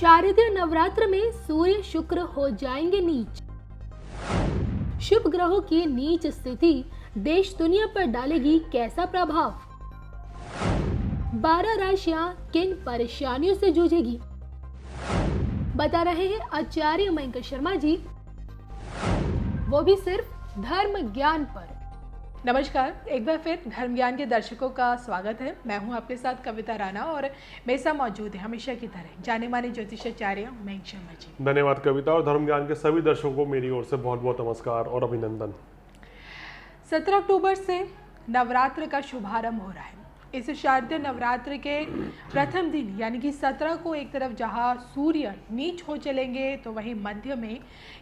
शारदीय नवरात्र में सूर्य शुक्र हो जाएंगे नीच। शुभ ग्रहों की नीच स्थिति देश दुनिया पर डालेगी कैसा प्रभाव? 12 राशियां किन परेशानियों से जूझेगी, बता रहे हैं आचार्य मयंकर शर्मा जी, वो भी सिर्फ धर्म ज्ञान पर। नमस्कार, एक बार फिर धर्म ज्ञान के दर्शकों का स्वागत है। मैं हूं आपके साथ कविता राणा और मेरे साथ मौजूद है हमेशा की तरह जाने माने ज्योतिषाचार्य मयंकर शर्मा जी। धन्यवाद कविता, और धर्म ज्ञान के सभी दर्शकों को मेरी ओर से बहुत बहुत नमस्कार और अभिनंदन। 17 अक्टूबर से नवरात्र का शुभारंभ हो रहा है। इस शारदीय नवरात्र के प्रथम दिन यानी कि 17 को एक तरफ जहां सूर्य नीच हो चलेंगे, तो वहीं मध्य में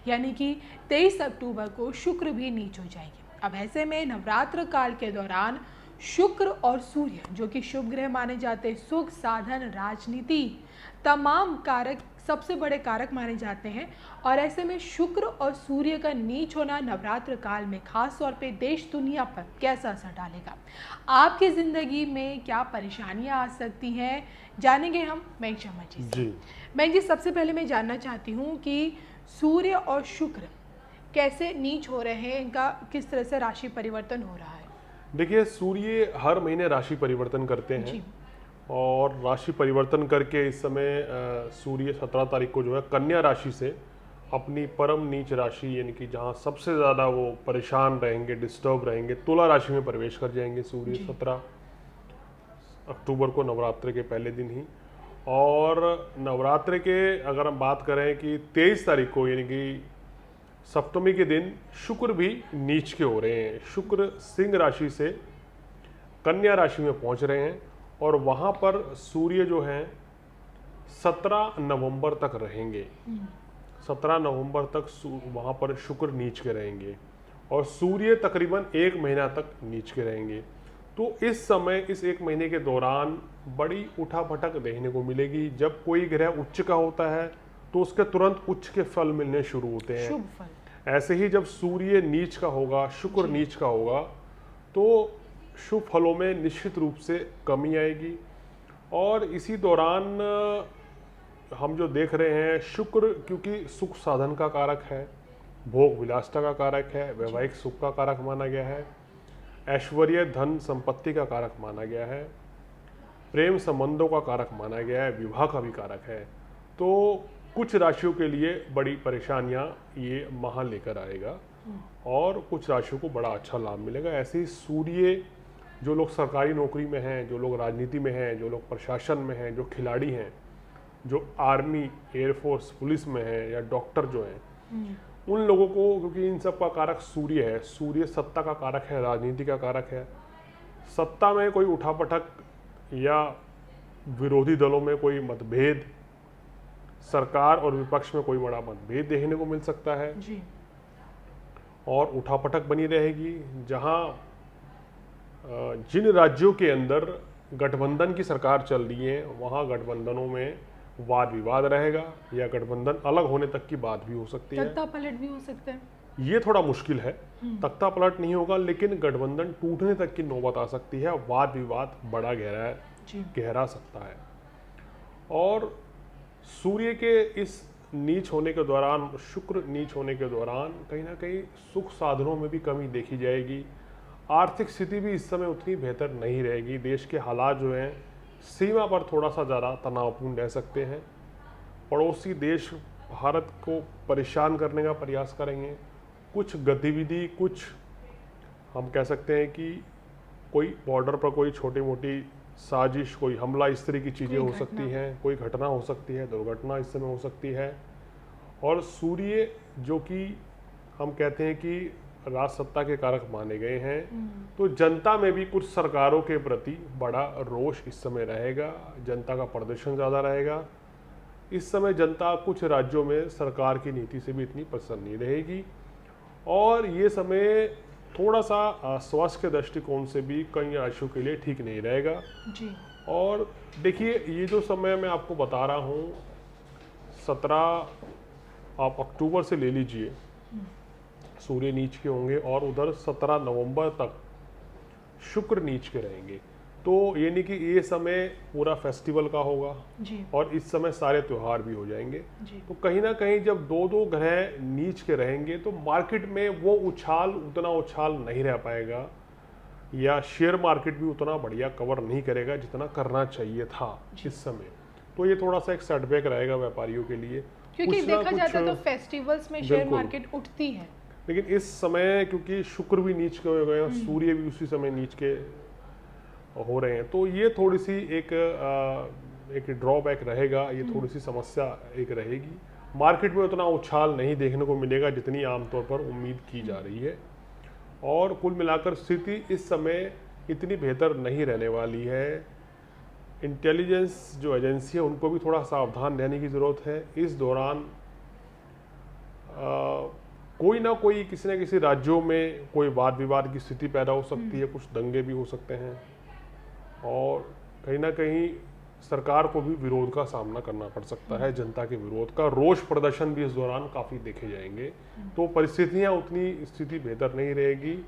यानी कि 23 अक्टूबर को शुक्र भी नीच हो जाएंगे। अब ऐसे में नवरात्र काल के दौरान शुक्र और सूर्य, जो कि शुभ ग्रह माने जाते हैं, सुख, साधन, राजनीति, तमाम कारक सबसे बड़े कारक माने जाते हैं। और ऐसे में शुक्र और सूर्य का नीच होना नवरात्र काल में खास तौर पे देश दुनिया पर कैसा असर डालेगा, आपकी ज़िंदगी में क्या परेशानियां आ सकती हैं, जानेंगे हम मयंकर शर्मा जी से। मयंकर जी, सबसे पहले मैं जानना चाहती हूँ कि सूर्य और शुक्र कैसे नीच हो रहे हैं, इनका किस तरह से राशि परिवर्तन हो रहा है? देखिए, सूर्य हर महीने राशि परिवर्तन करते हैं जी। और राशि परिवर्तन करके इस समय सूर्य 17 तारीख को जो है कन्या राशि से अपनी परम नीच राशि, यानी कि जहां सबसे ज़्यादा वो परेशान रहेंगे, डिस्टर्ब रहेंगे, तुला राशि में प्रवेश कर जाएंगे सूर्य 17 अक्टूबर को, नवरात्र के पहले दिन ही। और नवरात्र के अगर हम बात करें कि 23 तारीख को यानी कि सप्तमी के दिन शुक्र भी नीच के हो रहे हैं। शुक्र सिंह राशि से कन्या राशि में पहुंच रहे हैं और वहां पर सूर्य जो हैं 17 नवंबर तक रहेंगे। 17 नवंबर तक वहां पर शुक्र नीच के रहेंगे और सूर्य तकरीबन 1 महीना तक नीच के रहेंगे। तो इस समय, इस 1 महीने के दौरान बड़ी उठापटक देखने को मिलेगी। जब कोई ग्रह उच्च का होता है तो उसके तुरंत उच्च के फल मिलने शुरू होते हैं। शुभ फल। ऐसे ही जब सूर्य नीच का होगा, शुक्र नीच का होगा, तो शुभ फलों में निश्चित रूप से कमी आएगी। और इसी दौरान हम जो देख रहे हैं, शुक्र क्योंकि सुख साधन का कारक है, भोग विलासता का कारक है, वैवाहिक सुख का कारक माना गया है, ऐश्वर्य धन संपत्ति का कारक माना गया है, प्रेम संबंधों का कारक माना गया है, विवाह का भी कारक है। तो कुछ राशियों के लिए बड़ी परेशानियां ये माह लेकर आएगा और कुछ राशियों को बड़ा अच्छा लाभ मिलेगा। ऐसे ही सूर्य, जो लोग सरकारी नौकरी में हैं, जो लोग राजनीति में हैं, जो लोग प्रशासन में हैं, जो खिलाड़ी हैं, जो आर्मी, एयरफोर्स, पुलिस में हैं या डॉक्टर जो हैं, उन लोगों को, क्योंकि इन सब का कारक सूर्य है, सूर्य सत्ता का कारक है, राजनीति का कारक है। सत्ता में कोई उठापटक या विरोधी दलों में कोई मतभेद, सरकार और विपक्ष में कोई बड़ा मतभेद देखने को मिल सकता है जी। और उठापटक बनी रहेगी। जहां जिन राज्यों के अंदर गठबंधन की सरकार चल रही है, वहां गठबंधनों में वाद विवाद रहेगा या गठबंधन अलग होने तक की बात भी हो सकती है। तख्ता पलट भी हो सकता है। ये थोड़ा मुश्किल है, तख्ता पलट नहीं होगा, लेकिन गठबंधन टूटने तक की नौबत आ सकती है, वाद विवाद बड़ा गहरा सकता है। और सूर्य के इस नीच होने के दौरान, शुक्र नीच होने के दौरान कहीं ना कहीं सुख साधनों में भी कमी देखी जाएगी। आर्थिक स्थिति भी इस समय उतनी बेहतर नहीं रहेगी। देश के हालात जो हैं सीमा पर थोड़ा सा ज़्यादा तनावपूर्ण रह सकते हैं। पड़ोसी देश भारत को परेशान करने का प्रयास करेंगे। कुछ गतिविधि, कुछ हम कह सकते हैं कि कोई बॉर्डर पर कोई छोटी मोटी साजिश, कोई हमला, इस तरह की चीज़ें हो सकती हैं। कोई घटना हो सकती है, दुर्घटना इस समय हो सकती है। और सूर्य, जो कि हम कहते हैं कि राज सत्ता के कारक माने गए हैं, तो जनता में भी कुछ सरकारों के प्रति बड़ा रोष इस समय रहेगा। जनता का प्रदर्शन ज़्यादा रहेगा। इस समय जनता कुछ राज्यों में सरकार की नीति से भी इतनी प्रसन्न नहीं रहेगी। और ये समय थोड़ा सा स्वास्थ्य के दृष्टिकोण से भी कई राशियों के लिए ठीक नहीं रहेगा जी। और देखिए, ये जो समय मैं आपको बता रहा हूँ, 17 आप अक्टूबर से ले लीजिए, सूर्य नीच के होंगे और उधर 17 नवंबर तक शुक्र नीच के रहेंगे। तो ये नहीं कि ये समय पूरा फेस्टिवल का होगा जी और इस समय सारे त्यौहार भी हो जाएंगे। जी तो कहीं ना कहीं जब दो दो ग्रह नीच के रहेंगे तो मार्केट में वो उतना उछाल नहीं रह पाएगा, या शेयर मार्केट भी उतना बढ़िया कवर नहीं करेगा जितना करना चाहिए था इस समय। तो ये थोड़ा सा एक सेटबैक रहेगा व्यापारियों के लिए। क्योंकि कुछ ना देखा जाता है तो कुछ, फेस्टिवल्स में शेयर बिल्कुल। मार्केट उठती है। लेकिन इस समय क्योंकि शुक्र भी नीच के हो गए हैं, सूर्य भी उसी समय नीच के हो रहे हैं, तो ये थोड़ी सी एक ड्रॉबैक रहेगा, ये थोड़ी सी समस्या एक रहेगी। मार्केट में उतना उछाल नहीं देखने को मिलेगा जितनी आमतौर पर उम्मीद की जा रही है। और कुल मिलाकर स्थिति इस समय इतनी बेहतर नहीं रहने वाली है। इंटेलिजेंस जो एजेंसी है उनको भी थोड़ा सावधान रहने की ज़रूरत है। इस दौरान कोई ना कोई किसी न किसी राज्यों में कोई वाद विवाद की स्थिति पैदा हो सकती है, कुछ दंगे भी हो सकते हैं, और कहीं ना कहीं सरकार को भी विरोध का सामना करना पड़ सकता है, जनता के विरोध का। रोष प्रदर्शन भी इस दौरान काफ़ी देखे जाएंगे। तो परिस्थितियां उतनी स्थिति बेहतर नहीं रहेगी।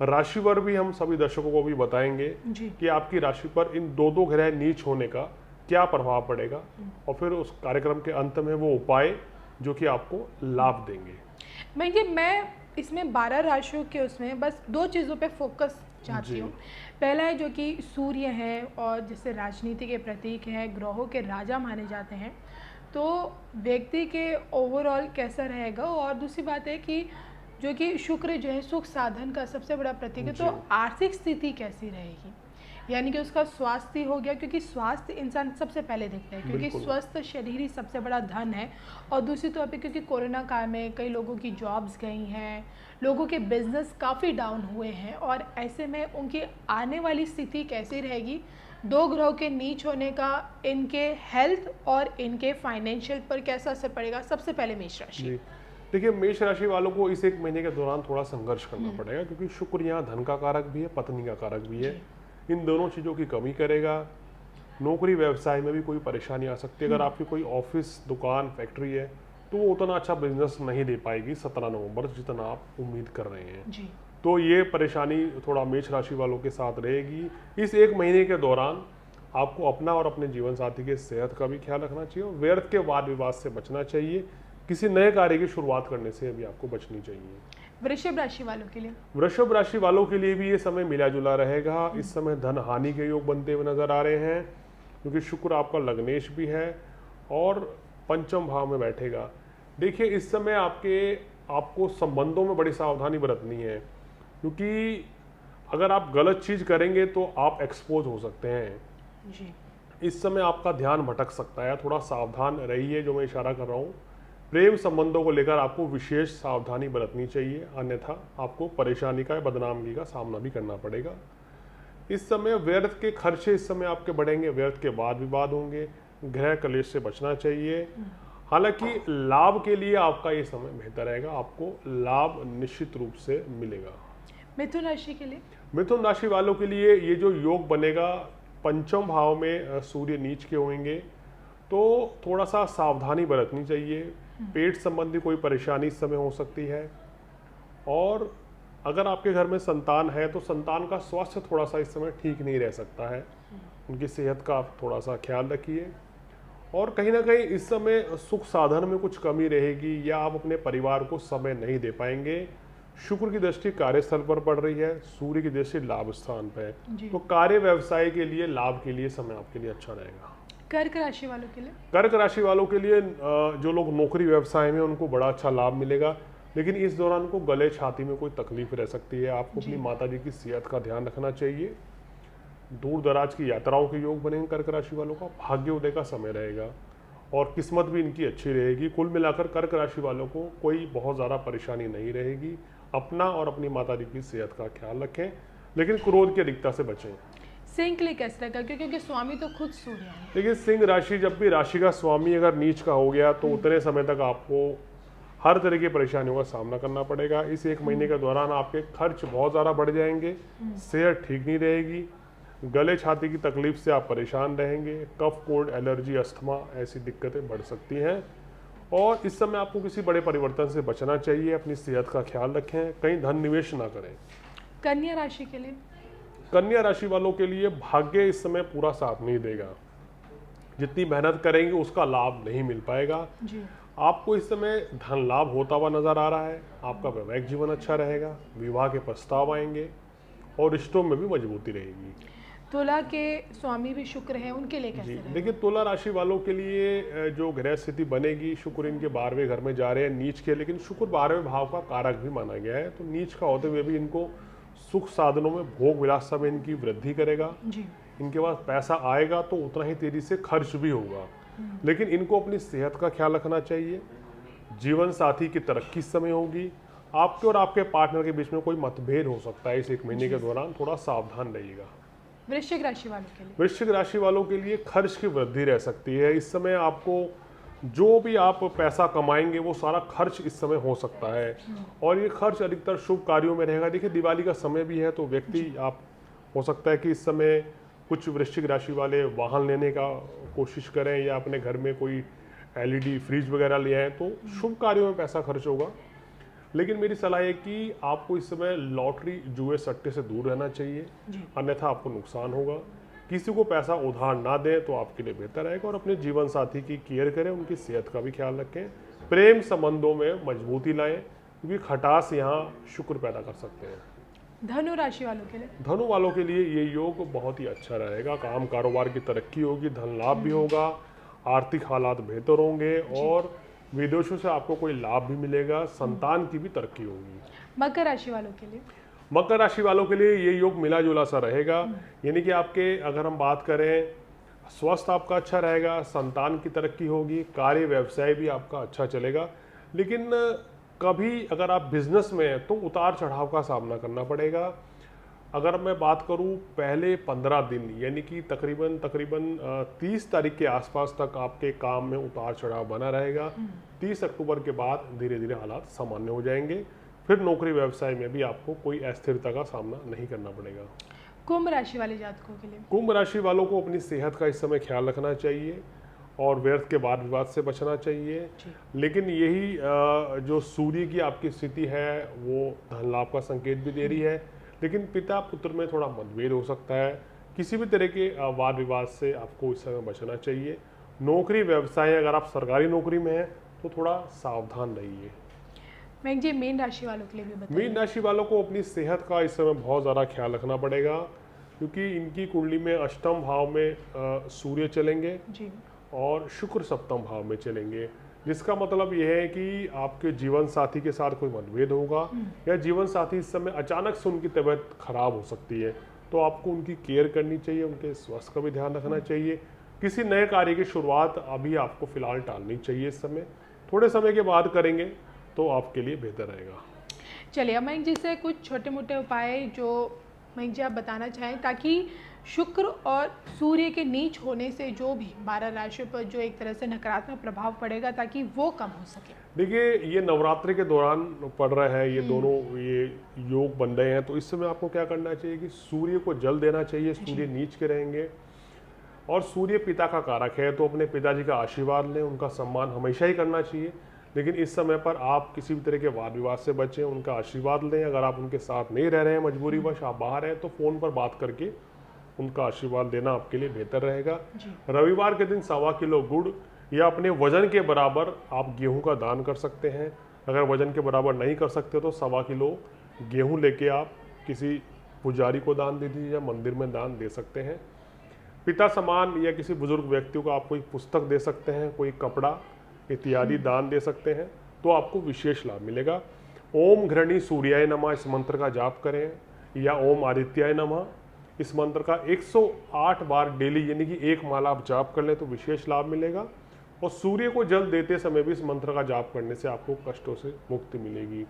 राशि पर भी हम सभी दर्शकों को भी बताएंगे जी कि आपकी राशि पर इन दो दो ग्रह नीच होने का क्या प्रभाव पड़ेगा, और फिर उस कार्यक्रम के अंत में वो उपाय जो कि आपको लाभ देंगे। मैं इसमें 12 राशियों के उसमें बस 2 चीज़ों पे फोकस चाहती जी। हूँ। पहला है जो कि सूर्य है और जिससे राजनीति के प्रतीक हैं, ग्रहों के राजा माने जाते हैं, तो व्यक्ति के ओवरऑल कैसा रहेगा। और दूसरी बात है कि जो कि शुक्र जो है सुख साधन का सबसे बड़ा प्रतीक है, तो जी। आर्थिक स्थिति कैसी रहेगी, यानी कि उसका स्वास्थ्य हो गया, क्योंकि स्वास्थ्य इंसान सबसे पहले देखता है, क्योंकि बिल्कुल। स्वस्थ शरीर ही सबसे बड़ा धन है। और दूसरी तौर पे क्योंकि कोरोना काल में कई लोगों की जॉब्स गई हैं, लोगों के बिजनेस काफ़ी डाउन हुए हैं, और ऐसे में उनकी आने वाली स्थिति कैसी रहेगी, 2 ग्रहों के नीच होने का इनके हेल्थ और इनके फाइनेंशियल पर कैसा असर पड़ेगा। सबसे पहले मेष राशि। जी, देखिए मेष राशि वालों को इस एक महीने के दौरान थोड़ा संघर्ष करना पड़ेगा, क्योंकि शुक्र यहाँ धन का कारक भी है, पत्नी का कारक भी है। इन दोनों चीज़ों की कमी करेगा। नौकरी व्यवसाय में भी कोई परेशानी आ सकती है। अगर आपकी कोई ऑफिस, दुकान, फैक्ट्री है तो वो उतना अच्छा बिजनेस नहीं दे पाएगी 17 नवंबर जितना आप उम्मीद कर रहे हैं। जी तो ये परेशानी थोड़ा मेष राशि वालों के साथ रहेगी। इस एक महीने के दौरान आपको अपना और अपने जीवन साथी के सेहत का भी ख्याल रखना चाहिए, और व्यर्थ के वाद विवाद से बचना चाहिए। किसी नए कार्य की शुरुआत करने से भी आपको बचनी चाहिए। वृषभ राशि वालों के लिए। वृषभ राशि वालों के लिए भी ये समय मिला जुला रहेगा। इस समय धन हानि के योग बनते हुए नजर आ रहे हैं, क्योंकि शुक्र आपका लग्नेश भी है और पंचम भाव में बैठेगा। देखिए इस समय आपको संबंधों में बड़ी सावधानी बरतनी है, क्योंकि अगर आप गलत चीज करेंगे तो आप एक्सपोज हो सकते हैं। जी इस समय आपका ध्यान भटक सकता है, थोड़ा सावधान रहिए, जो मैं इशारा कर रहा हूँ। प्रेम संबंधों को लेकर आपको विशेष सावधानी बरतनी चाहिए, अन्यथा आपको परेशानी का, बदनामी का सामना भी करना पड़ेगा। इस समय व्यर्थ के खर्चे इस समय आपके बढ़ेंगे, व्यर्थ के वाद विवाद होंगे, गृह कलेश से बचना चाहिए। हालांकि लाभ के लिए आपका ये समय बेहतर रहेगा, आपको लाभ निश्चित रूप से मिलेगा। मिथुन राशि के लिए। मिथुन राशि वालों के लिए ये जो योग बनेगा, पंचम भाव में सूर्य नीच के होंगे, तो थोड़ा सा सावधानी बरतनी चाहिए। पेट संबंधी कोई परेशानी इस समय हो सकती है, और अगर आपके घर में संतान है तो संतान का स्वास्थ्य थोड़ा सा इस समय ठीक नहीं रह सकता है। उनकी सेहत का आप थोड़ा सा ख्याल रखिए। और कहीं ना कहीं इस समय सुख साधन में कुछ कमी रहेगी, या आप अपने परिवार को समय नहीं दे पाएंगे। शुक्र की दृष्टि कार्यस्थल पर पड़ रही है, सूर्य की दृष्टि लाभ स्थान पर है, तो कार्य व्यवसाय के लिए, लाभ के लिए समय आपके लिए अच्छा रहेगा। कर्क राशि वालों के लिए। कर्क राशि वालों के लिए जो लोग नौकरी व्यवसाय में, उनको बड़ा अच्छा लाभ मिलेगा, लेकिन इस दौरान उनको गले छाती में कोई तकलीफ रह सकती है। आपको अपनी माता जी की सेहत का ध्यान रखना चाहिए। दूर दराज की यात्राओं के योग बनेंगे कर्क राशि वालों का। भाग्योदय का समय रहेगा और किस्मत भी इनकी अच्छी रहेगी। कुल मिलाकर कर्क राशि वालों को कोई बहुत ज़्यादा परेशानी नहीं रहेगी। अपना और अपनी माता जी की सेहत का ख्याल रखें, लेकिन क्रोध की अधिकता से बचें। सिंह के लिए कैसे रहेगा, क्योंकि स्वामी तो खुद सूर्य है। देखिए सिंह राशि, जब भी राशि का स्वामी अगर नीच का हो गया तो उतने समय तक आपको हर तरह की परेशानियों का सामना करना पड़ेगा। इस एक महीने के दौरान आपके खर्च बहुत ज़्यादा बढ़ जाएंगे, सेहत ठीक नहीं रहेगी, गले छाती की तकलीफ से आप परेशान रहेंगे, कफ, कोल्ड, एलर्जी, अस्थमा ऐसी दिक्कतें बढ़ सकती हैं। और इस समय आपको किसी बड़े परिवर्तन से बचना चाहिए। अपनी सेहत का ख्याल रखें, कहीं धन निवेश ना करें। कन्या राशि के लिए। कन्या राशि वालों के लिए भाग्य इस समय पूरा साथ नहीं देगा। जितनी मेहनत करेंगे उसका लाभ नहीं मिल पाएगा। जी। आपको इस समय धन लाभ होता हुआ नजर आ रहा है। आपका वैवाहिक जीवन अच्छा रहेगा, विवाह के प्रस्ताव आएंगे और रिश्तों में भी मजबूती रहेगी। तुला के स्वामी भी शुक्र हैं, उनके लिए कैसे जी रहेगा? देखिए, तुला राशि वालों के लिए जो ग्रह स्थिति बनेगी, शुक्र इनके 12वें घर में जा रहे हैं नीच के, लेकिन शुक्र 12वें भाव का कारक भी माना गया है, तो नीच का होते हुए भी इनको सुख साधनों में, भोग विलासता में इनकी वृद्धि करेगा। जी। इनके पास पैसा आएगा तो उतना ही तेजी से खर्च भी होगा, लेकिन इनको अपनी सेहत का ख्याल रखना चाहिए। जीवन साथी की तरक्की इस समय होगी। आपके और आपके पार्टनर के बीच में कोई मतभेद हो सकता है इस 1 महीने के दौरान, थोड़ा सावधान रहिएगा। वृश्चिक राशि वालों के लिए? वृश्चिक राशि वालों के लिए खर्च की वृद्धि रह सकती है। इस समय आपको जो भी आप पैसा कमाएंगे वो सारा खर्च इस समय हो सकता है, और ये खर्च अधिकतर शुभ कार्यों में रहेगा। देखिए, दिवाली का समय भी है, तो व्यक्ति आप हो सकता है कि इस समय कुछ वृश्चिक राशि वाले वाहन लेने का कोशिश करें, या अपने घर में कोई LED फ्रिज वगैरह ले आए, तो शुभ कार्यों में पैसा खर्च होगा। लेकिन मेरी सलाह है कि आपको इस समय लॉटरी, जुए, सट्टे से दूर रहना चाहिए, अन्यथा आपको नुकसान होगा। किसी को पैसा उधार ना दें तो आपके लिए बेहतर रहेगा, और अपने जीवन साथी की केयर करें, उनकी सेहत का भी ख्याल रखें। प्रेम संबंधों में मजबूती लाएं, क्योंकि खटास यहाँ शुक्र पैदा कर सकते हैं। धनु राशि वालों के लिए? धनु वालों के लिए ये योग बहुत ही अच्छा रहेगा। काम कारोबार की तरक्की होगी, धन लाभ भी होगा, आर्थिक हालात बेहतर होंगे, और विदेशों से आपको कोई लाभ भी मिलेगा, संतान की भी तरक्की होगी। मकर राशि वालों के लिए? मकर राशि वालों के लिए ये योग मिला जुला सा रहेगा, यानी कि आपके, अगर हम बात करें, स्वास्थ्य आपका अच्छा रहेगा, संतान की तरक्की होगी, कार्य व्यवसाय भी आपका अच्छा चलेगा। लेकिन कभी अगर आप बिजनेस में हैं तो उतार चढ़ाव का सामना करना पड़ेगा। अगर मैं बात करूं, पहले 15 दिन यानी कि तकरीबन 30 तारीख के आसपास तक आपके काम में उतार चढ़ाव बना रहेगा। 30 अक्टूबर के बाद धीरे धीरे हालात सामान्य हो जाएंगे। फिर नौकरी व्यवसाय में भी आपको कोई अस्थिरता का सामना नहीं करना पड़ेगा। कुंभ राशि वाले जातकों के लिए? कुंभ राशि वालों को अपनी सेहत का इस समय ख्याल रखना चाहिए, और व्यर्थ के वाद विवाद से बचना चाहिए। लेकिन यही जो सूर्य की आपकी स्थिति है वो धन लाभ का संकेत भी दे रही है, लेकिन पिता पुत्र में थोड़ा मतभेद हो सकता है। किसी भी तरह के वाद विवाद से आपको इस समय बचना चाहिए। नौकरी व्यवसाय, अगर आप सरकारी नौकरी में हैं तो थोड़ा सावधान रहिए। मैं जी मीन राशि वालों के लिए भी बताइए। मीन राशि वालों को अपनी सेहत का इस समय बहुत ज़्यादा ख्याल रखना पड़ेगा, क्योंकि इनकी कुंडली में अष्टम भाव में सूर्य चलेंगे जी। और शुक्र सप्तम भाव में चलेंगे, जिसका मतलब यह है कि आपके जीवन साथी के साथ कोई मतभेद होगा, या जीवन साथी इस समय अचानक से उनकी तबीयत खराब हो सकती है, तो आपको उनकी केयर करनी चाहिए, उनके स्वास्थ्य का भी ध्यान रखना चाहिए। किसी नए कार्य की शुरुआत अभी आपको फिलहाल टालनी चाहिए। इस समय थोड़े समय के बाद करेंगे तो आपके लिए बेहतर रहेगा। चलिए, मयंक जी से कुछ छोटे मोटे उपाय जो मयंक जी आप बताना चाहें, ताकि शुक्र और सूर्य के नीच होने से जो भी 12 राशियों पर जो एक तरह से नकारात्मक प्रभाव पड़ेगा, ताकि वो कम हो सके। देखिए, ये नवरात्रि के दौरान पड़ रहा है, ये दोनों ये योग बन रहे हैं, तो इस समय आपको क्या करना चाहिए कि सूर्य को जल देना चाहिए। सूर्य नीच के रहेंगे, और सूर्य पिता का कारक है, तो अपने पिताजी का आशीर्वाद लें, उनका सम्मान हमेशा ही करना चाहिए। लेकिन इस समय पर आप किसी भी तरह के वाद विवाद से बचें, उनका आशीर्वाद लें। अगर आप उनके साथ नहीं रह रहे हैं, मजबूरीवश आप बाहर हैं, तो फ़ोन पर बात करके उनका आशीर्वाद लेना आपके लिए बेहतर रहेगा। रविवार के दिन 1.25 किलो गुड़ या अपने वजन के बराबर आप गेहूं का दान कर सकते हैं। अगर वजन के बराबर नहीं कर सकते तो 1.25 किलो गेहूं लेके आप किसी पुजारी को दान दे दीजिए, या मंदिर में दान दे सकते हैं। पिता समान या किसी बुजुर्ग व्यक्ति को आप कोई पुस्तक दे सकते हैं, कोई कपड़ा इत्यादि दान दे सकते हैं, तो आपको विशेष लाभ मिलेगा। ओम घृणी सूर्याय नमः इस मंत्र का जाप करें, या ओम आदित्याय नमः इस मंत्र का 108 बार डेली यानी कि 1 माला आप जाप कर लें तो विशेष लाभ मिलेगा। और सूर्य को जल देते समय भी इस मंत्र का जाप करने से आपको कष्टों से मुक्ति मिलेगी।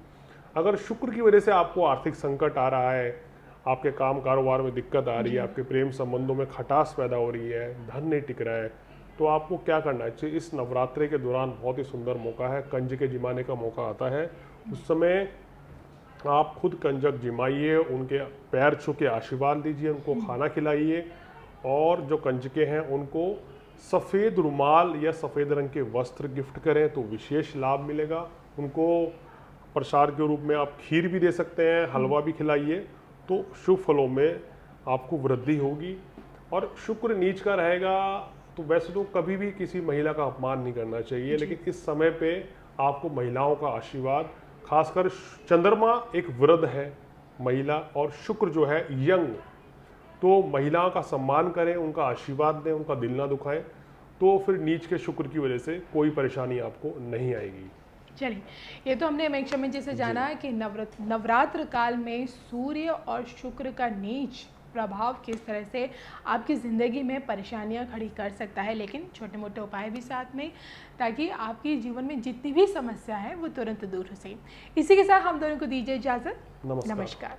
अगर शुक्र की वजह से आपको आर्थिक संकट आ रहा है, आपके काम कारोबार में दिक्कत आ रही है, आपके प्रेम संबंधों में खटास पैदा हो रही है, धन नहीं टिक रहा है, तो आपको क्या करना चाहिए? इस नवरात्रि के दौरान बहुत ही सुंदर मौका है, कंजके जिमाने का मौका आता है। उस समय आप खुद कंजक जिमाइए, उनके पैर छू के आशीर्वाद दीजिए, उनको खाना खिलाइए, और जो कंजके हैं उनको सफ़ेद रुमाल या सफ़ेद रंग के वस्त्र गिफ्ट करें तो विशेष लाभ मिलेगा। उनको प्रसाद के रूप में आप खीर भी दे सकते हैं, हलवा भी खिलाइए, तो शुभ फलों में आपको वृद्धि होगी। और शुक्र नीच का रहेगा तो वैसे तो कभी भी किसी महिला का अपमान नहीं करना चाहिए, लेकिन इस समय पे आपको महिलाओं का आशीर्वाद, खासकर चंद्रमा एक वृद्ध है महिला और शुक्र जो है यंग, तो महिलाओं का सम्मान करें, उनका आशीर्वाद दें, उनका दिल ना दुखाएं, तो फिर नीच के शुक्र की वजह से कोई परेशानी आपको नहीं आएगी। चलिए, ये तो हमने मेघशमी जी से जाना है कि नवरात्र काल में सूर्य और शुक्र का नीच प्रभाव किस तरह से आपकी ज़िंदगी में परेशानियां खड़ी कर सकता है, लेकिन छोटे मोटे उपाय भी साथ में, ताकि आपके जीवन में जितनी भी समस्या है वो तुरंत दूर हो सके। इसी के साथ हम दोनों को दीजिए इजाज़त। नमस्कार। नमस्कार।